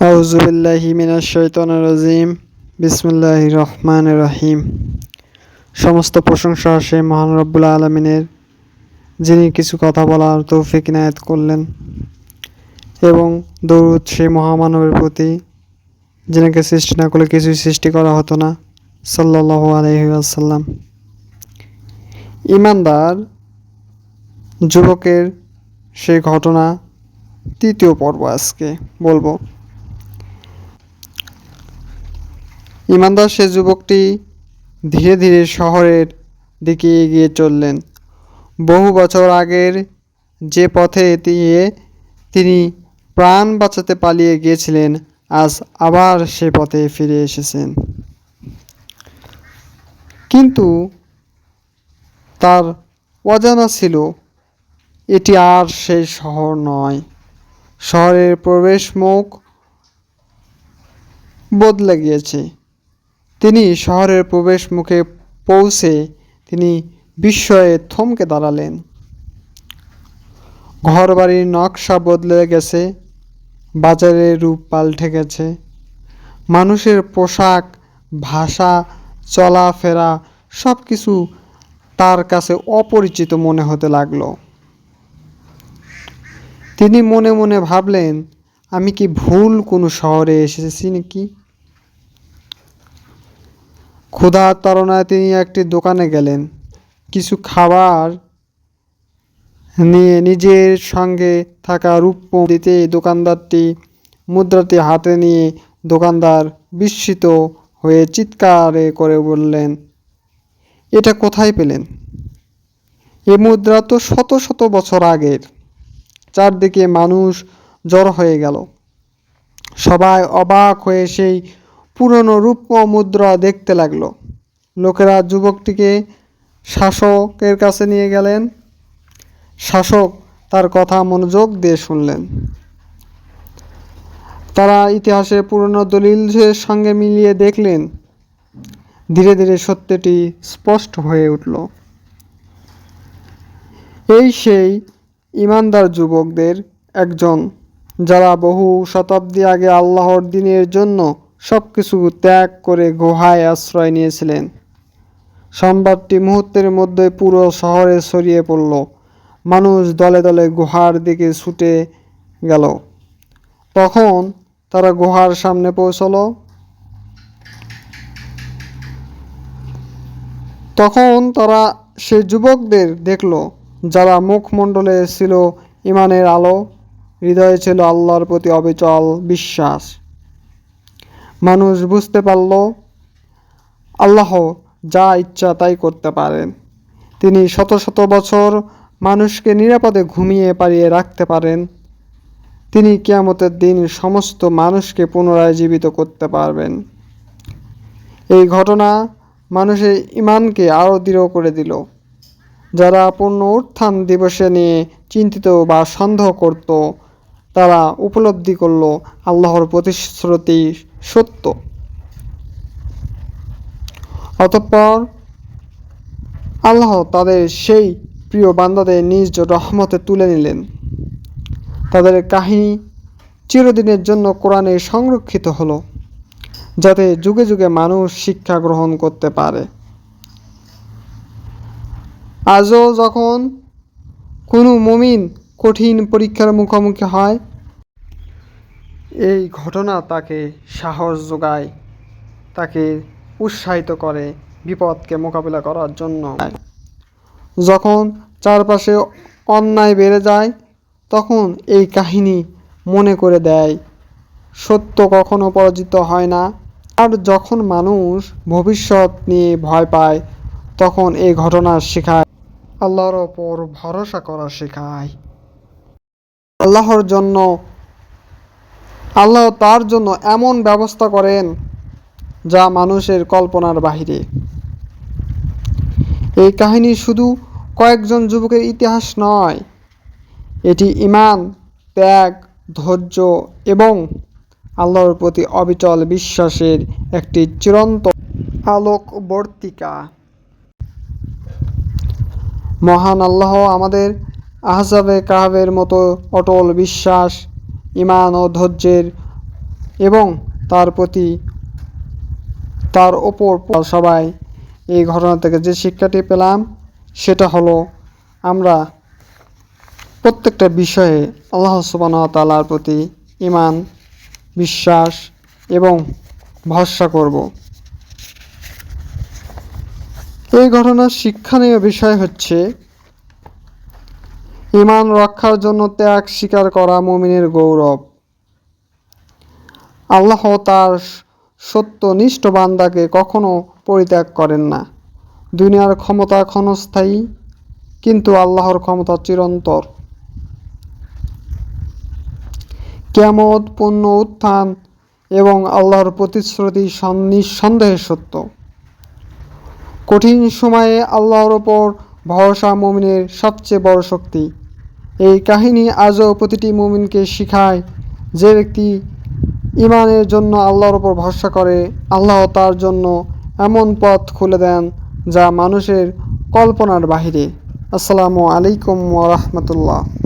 আউযুবিল্লাহি মিনাশ শাইতানির রাজিম। বিসমিল্লাহির রহমানির রহিম। সমস্ত প্রশংসা সেই মহান রব্বুল আলামিনের, যিনি কিছু কথা বলার তৌফিক ইনায়েত করলেন, এবং দরুদ সেই মহামানবের প্রতি, যিনাকে সৃষ্টি না করলে কিছুই সৃষ্টি করা হতো না, সাল্লাল্লাহু আলাইহি ওয়াসাল্লাম। ইমানদার যুবকের সেই ঘটনা তৃতীয় পর্ব আজকে বলবো। ইমানদার সে যুবকটি ধীরে ধীরে শহরের দিকে এগিয়ে চললেন। বহু বছর আগের যে পথে দিয়ে তিনি প্রাণ বাঁচাতে পালিয়ে গিয়েছিলেন, আজ আবার সে পথে ফিরে এসেছেন। কিন্তু তার অজানা ছিল এটি আর সেই শহর নয়। শহরের প্রবেশ মুখ বদলে গিয়েছে। তিনি শহরের প্রবেশ মুখে পৌঁছে তিনি বিস্ময়ে থমকে দাঁড়ালেন। ঘরবাড়ির নকশা বদলে গেছে, বাজারের রূপ পাল্টে গেছে, মানুষের পোশাক, ভাষা, চলাফেরা সব কিছু তার কাছে অপরিচিত মনে হতে লাগলো। তিনি মনে মনে ভাবলেন, আমি কি ভুল কোনো শহরে এসেছি নাকি? ক্ষুধার তাড়নায় তিনি একটি দোকানে গেলেন। কিছু খাবার নিয়ে নিজের সঙ্গে থাকা রূপ্য দিতে দোকানদারটি মুদ্রাটি হাতে নিয়ে দোকানদার বিস্মিত হয়ে চিৎকার করে বললেন, এটা কোথায় পেলেন? এ মুদ্রা তো শত শত বছর আগের। চারদিকে মানুষ জড়ো হয়ে গেল। সবাই অবাক হয়ে সেই পুরনো রূপ্য মুদ্রা দেখতে লাগলো। লোকেরা যুবকটিকে শাসকের কাছে নিয়ে গেলেন। শাসক তার কথা মনোযোগ দিয়ে শুনলেন। তারা ইতিহাসের পুরনো দলিলের সঙ্গে মিলিয়ে দেখলেন। ধীরে ধীরে সত্যটি স্পষ্ট হয়ে উঠল। এই সেই ইমানদার যুবকদের একজন, যারা বহু শতাব্দী আগে আল্লাহর দ্বীনের জন্য সব কিছু ত্যাগ করে গুহায় আশ্রয় নিয়েছিলেন। সংবাদটি মুহূর্তের মধ্যে পুরো শহরে ছড়িয়ে পড়ল। মানুষ দলে দলে গুহার দিকে ছুটে গেল। তখন তারা গুহার সামনে পৌঁছল। তখন তারা সেই যুবকদের দেখল, যারা মুখমণ্ডলে ছিল ইমানের আলো, হৃদয়ে ছিল আল্লাহর প্রতি অবিচল বিশ্বাস। মানুষ বুঝতে পারল, আল্লাহ যা ইচ্ছা তাই করতে পারেন। তিনি শত শত বছর মানুষকে নিরাপদে ঘুমিয়ে পাড়িয়ে রাখতে পারেন। তিনি কিয়ামতের দিন সমস্ত মানুষকে পুনরায় জীবিত করতে পারবেন। এই ঘটনা মানুষের ঈমানকে আরও দৃঢ় করে দিল। যারা পুনরুত্থান দিবসে নিয়ে চিন্তিত বা সন্দেহ করত, তারা উপলব্ধি করল আল্লাহর প্রতিশ্রুতি সত্য। অতঃপর আল্লাহ তাদের সেই প্রিয় বান্দাদের নিজ রহমতে তুলে নিলেন। তাদের কাহিনী চিরদিনের জন্য কোরআনে সংরক্ষিত হলো, যাতে যুগে যুগে মানুষ শিক্ষা গ্রহণ করতে পারে। আজও যখন কোনো মুমিন কঠিন পরীক্ষার মুখোমুখি হয়, এই ঘটনা তাকে সাহস যোগায়, তাকে উৎসাহিত করে বিপদকে মোকাবিলা করার জন্য। যখন চারপাশে অন্যায় বেড়ে যায়, তখন এই কাহিনী মনে করে দেয় সত্য কখনো পরাজিত হয় না। আর যখন মানুষ ভবিষ্যৎ নিয়ে ভয় পায়, তখন এই ঘটনা শেখায় আল্লাহর ওপর ভরসা করা শেখায়। আল্লাহ তার জন্য এমন ব্যবস্থা করেন যা মানুষের কল্পনার বাহিরে। এই কাহিনী শুধু কয়েকজন যুবকের ইতিহাস নয়, এটি ঈমান, ত্যাগ, ধৈর্য এবং আল্লাহর প্রতি অবিচল বিশ্বাসের একটি চিরন্তন আলোকবর্তিকা। মহান আল্লাহ আমাদের আহজাবে কাহবের মতো অটল বিশ্বাস, ঈমান ও ধৈর্যের এবং তার প্রতি তার ওপর সবাই এই ঘটনা থেকে যে শিক্ষাটি পেলাম সেটা হলো আমরা প্রত্যেকটা বিষয়ে আল্লাহ সুবহানাহু ওয়া তাআলার প্রতি ঈমান, বিশ্বাস এবং ভরসা করব। এই ঘটনার শিক্ষণীয় বিষয় হচ্ছে ঈমান রক্ষার জন্য ত্যাগ স্বীকার করা মুমিনের গৌরব। আল্লাহ তার সত্যনিষ্ঠ বান্দাকে কখনো পরিত্যাগ করেন না। দুনিয়ার ক্ষমতা ক্ষণস্থায়ী, কিন্তু আল্লাহর ক্ষমতা চিরন্তর। কিয়ামত, পুণ্য উত্থান এবং আল্লাহর প্রতিশ্রুতি নিঃসন্দেহে সত্য। কঠিন সময়ে আল্লাহর ওপর ভরসা মুমিনের সবচেয়ে বড় শক্তি। এই কাহিনী আজও প্রতিটি মুমিনকে শিখায়, যে ব্যক্তি ঈমানের জন্য আল্লাহর ওপর ভরসা করে, আল্লাহ তার জন্য এমন পথ খুলে দেন যা মানুষের কল্পনার বাহিরে। আসসালামু আলাইকুম ওয়া রাহমাতুল্লাহ।